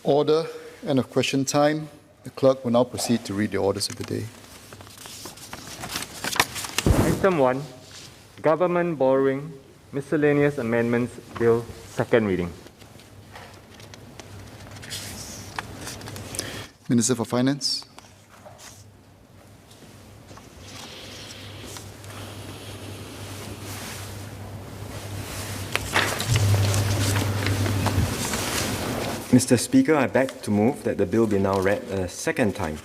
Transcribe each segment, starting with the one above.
Order. End of question time. The clerk will now proceed to read the orders of the day. Item 1, Government Borrowing, Miscellaneous Amendments Bill, second reading. Minister for Finance. Mr. Speaker, I beg to move that the bill be now read a second time.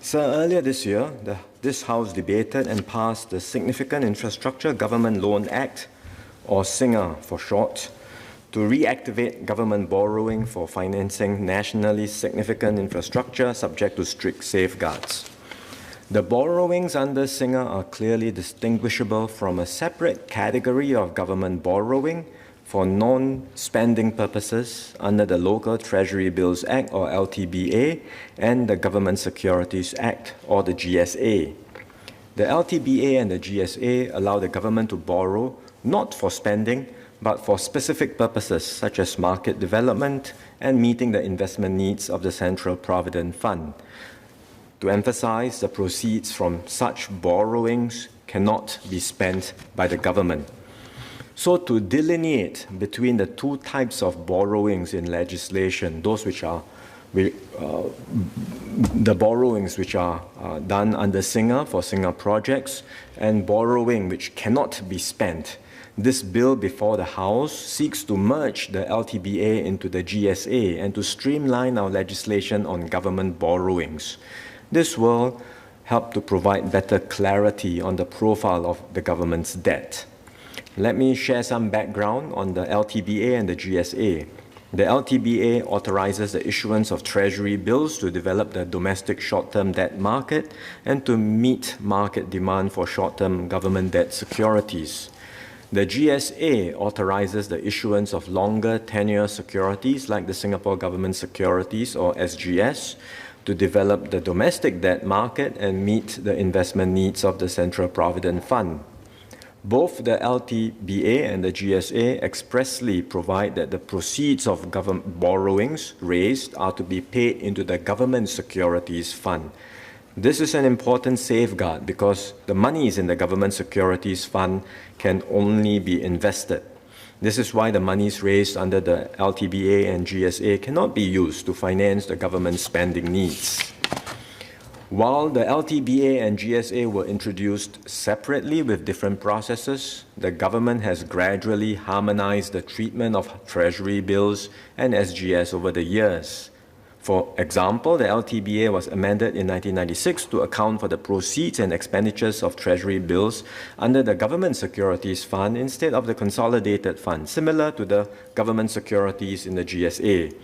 Sir, earlier this year, this House debated and passed the Significant Infrastructure Government Loan Act, or SINGA for short, to reactivate government borrowing for financing nationally significant infrastructure subject to strict safeguards. The borrowings under SINGA are clearly distinguishable from a separate category of government borrowing for non-spending purposes under the Local Treasury Bills Act, or LTBA, and the Government Securities Act, or the GSA. The LTBA and the GSA allow the government to borrow not for spending, but for specific purposes such as market development and meeting the investment needs of the Central Provident Fund. To emphasize, the proceeds from such borrowings cannot be spent by the government. So to delineate between the two types of borrowings in legislation, those which are the borrowings which are done under SINGA for SINGA projects and borrowing which cannot be spent, this bill before the House seeks to merge the LTBA into the GSA and to streamline our legislation on government borrowings. This will help to provide better clarity on the profile of the government's debt. Let me share some background on the LTBA and the GSA. The LTBA authorizes the issuance of treasury bills to develop the domestic short-term debt market and to meet market demand for short-term government debt securities. The GSA authorizes the issuance of longer tenure securities like the Singapore Government Securities, or SGS, to develop the domestic debt market and meet the investment needs of the Central Provident Fund. Both the LTBA and the GSA expressly provide that the proceeds of government borrowings raised are to be paid into the Government Securities Fund. This is an important safeguard because the monies in the Government Securities Fund can only be invested. This is why the monies raised under the LTBA and GSA cannot be used to finance the government's spending needs. While the LTBA and GSA were introduced separately with different processes, the government has gradually harmonized the treatment of treasury bills and SGS over the years. For example, the LTBA was amended in 1996 to account for the proceeds and expenditures of treasury bills under the Government Securities Fund instead of the Consolidated Fund, similar to the government securities in the GSA.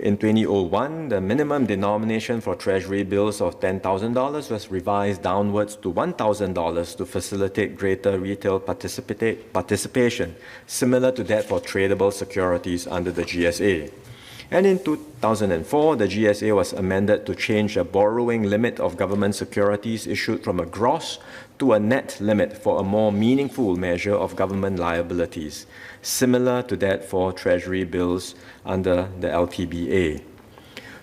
In 2001, the minimum denomination for treasury bills of $10,000 was revised downwards to $1,000 to facilitate greater retail participation, similar to that for tradable securities under the GSA. And in 2004, the GSA was amended to change the borrowing limit of government securities issued from a gross to a net limit for a more meaningful measure of government liabilities, similar to that for treasury bills under the LTBA.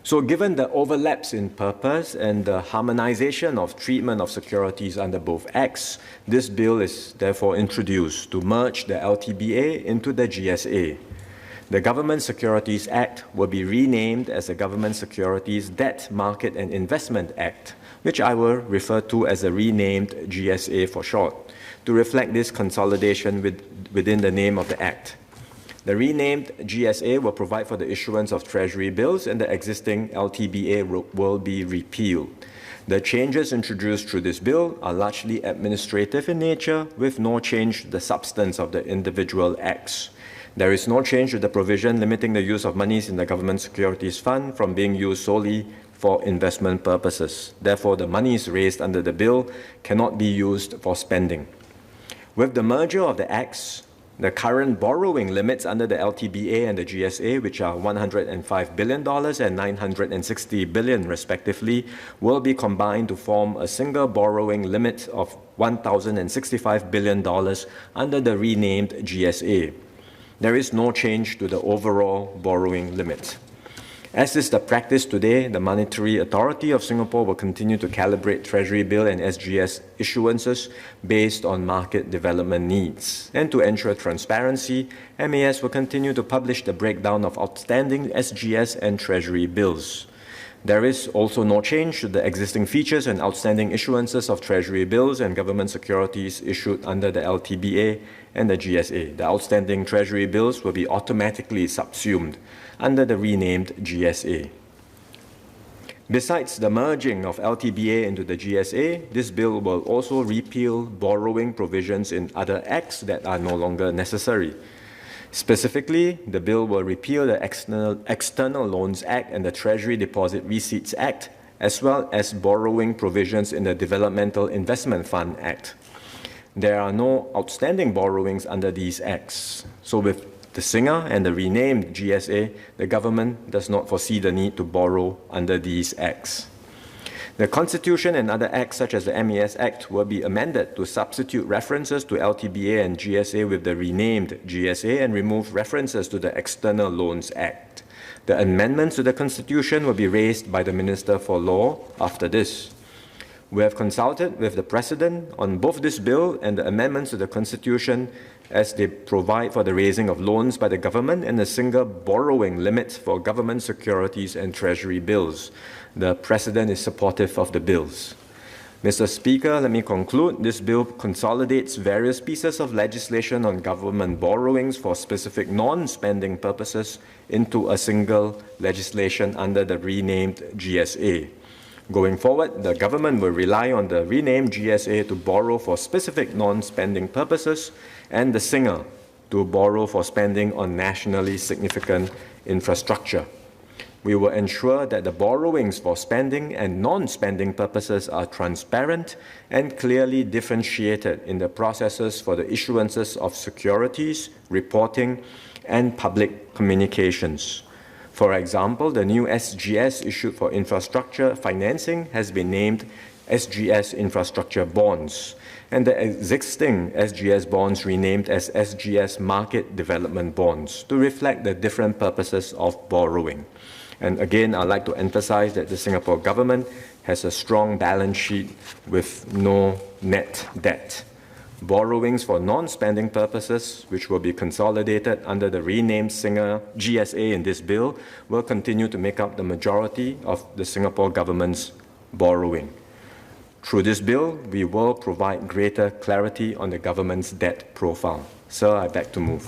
So given the overlaps in purpose and the harmonization of treatment of securities under both acts, this bill is therefore introduced to merge the LTBA into the GSA. The Government Securities Act will be renamed as the Government Securities Debt Market and Investment Act, which I will refer to as the renamed GSA for short, to reflect this consolidation within the name of the Act. The renamed GSA will provide for the issuance of treasury bills, and the existing LTBA will be repealed. The changes introduced through this bill are largely administrative in nature, with no change to the substance of the individual acts. There is no change to the provision limiting the use of monies in the Government Securities Fund from being used solely for investment purposes. Therefore, the monies raised under the bill cannot be used for spending. With the merger of the acts, the current borrowing limits under the LTBA and the GSA, which are $105 billion and $960 billion respectively, will be combined to form a single borrowing limit of $1,065 billion under the renamed GSA. There is no change to the overall borrowing limit. As is the practice today, the Monetary Authority of Singapore will continue to calibrate Treasury Bill and SGS issuances based on market development needs. And to ensure transparency, MAS will continue to publish the breakdown of outstanding SGS and Treasury bills. There is also no change to the existing features and outstanding issuances of Treasury bills and government securities issued under the LTBA and the GSA. The outstanding Treasury bills will be automatically subsumed under the renamed GSA. Besides the merging of LTBA into the GSA, this bill will also repeal borrowing provisions in other acts that are no longer necessary. Specifically, the bill will repeal the External Loans Act and the Treasury Deposit Receipts Act, as well as borrowing provisions in the Developmental Investment Fund Act. There are no outstanding borrowings under these acts. So with the Singer and the renamed GSA, the government does not foresee the need to borrow under these acts. The Constitution and other acts such as the MAS Act will be amended to substitute references to LTBA and GSA with the renamed GSA and remove references to the External Loans Act. The amendments to the Constitution will be raised by the Minister for Law after this. We have consulted with the President on both this bill and the amendments to the Constitution as they provide for the raising of loans by the government and a single borrowing limit for government securities and Treasury bills. The President is supportive of the bills. Mr. Speaker, let me conclude. This bill consolidates various pieces of legislation on government borrowings for specific non-spending purposes into a single legislation under the renamed GSA. Going forward, the government will rely on the renamed GSA to borrow for specific non-spending purposes and the Singer to borrow for spending on nationally significant infrastructure. We will ensure that the borrowings for spending and non-spending purposes are transparent and clearly differentiated in the processes for the issuances of securities, reporting, and public communications. For example, the new SGS issued for infrastructure financing has been named SGS Infrastructure Bonds, and the existing SGS bonds renamed as SGS Market Development Bonds to reflect the different purposes of borrowing. And again, I'd like to emphasize that the Singapore government has a strong balance sheet with no net debt. Borrowings for non-spending purposes, which will be consolidated under the renamed Singer GSA in this bill, will continue to make up the majority of the Singapore government's borrowing. Through this bill, we will provide greater clarity on the government's debt profile. Sir, I beg to move.